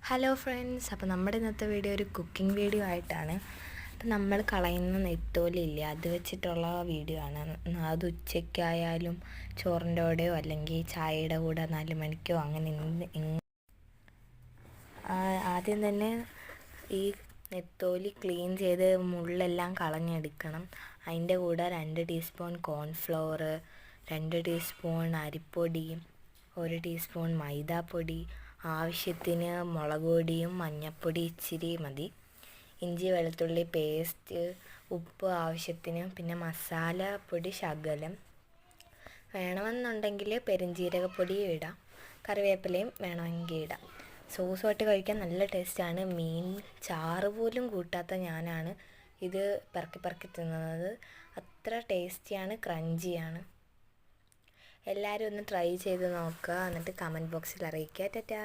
Hello friends, അപ്പോൾ നമ്മുടെ ഇന്നത്തെ വീഡിയോ ഒരു കുക്കിംഗ് വീഡിയോ ആയിട്ടാണ്. അപ്പം നമ്മൾ കളയുന്ന നെത്തോലിയില്ലേ, അത് വെച്ചിട്ടുള്ള വീഡിയോ ആണ്. അത് ഉച്ചയ്ക്കായാലും ചോറിൻ്റെ കൂടെയോ അല്ലെങ്കിൽ ചായയുടെ കൂടെ 4 മണിക്കോ അങ്ങനെ ആദ്യം തന്നെ ഈ നെത്തോലി ക്ലീൻ ചെയ്ത് മുള്ളെല്ലാം കളഞ്ഞെടുക്കണം. അതിൻ്റെ കൂടെ 2 ടീസ്പൂൺ കോൺഫ്ലവർ, 2 ടീസ്പൂൺ അരിപ്പൊടി, 1 ടീസ്പൂൺ മൈദാപ്പൊടി, ആവശ്യത്തിന് മുളക് പൊടിയും മഞ്ഞൾപ്പൊടി ഇച്ചിരി മതി, ഇഞ്ചി വെളുത്തുള്ളി പേസ്റ്റ്, ഉപ്പ് ആവശ്യത്തിന്, പിന്നെ മസാലപ്പൊടി ശകലം, വേണമെന്നുണ്ടെങ്കിൽ പെരുംജീരകപ്പൊടിയും ഇടാം, കറിവേപ്പിലയും വേണമെങ്കിൽ ഇടാം. സോസുമായിട്ട് കഴിക്കാൻ നല്ല ടേസ്റ്റാണ്. മീൻ ചാറ് പോലും കൂട്ടാത്ത ഞാനാണ് ഇത് പെറുക്കി തിന്നുന്നത്. അത്ര ടേസ്റ്റിയാണ്, ക്രഞ്ചിയാണ്. എല്ലാവരും ഒന്ന് ട്രൈ ചെയ്ത് നോക്കുക, എന്നിട്ട് കമൻറ്റ് ബോക്സിൽ അറിയിക്കുക. ടാറ്റാ.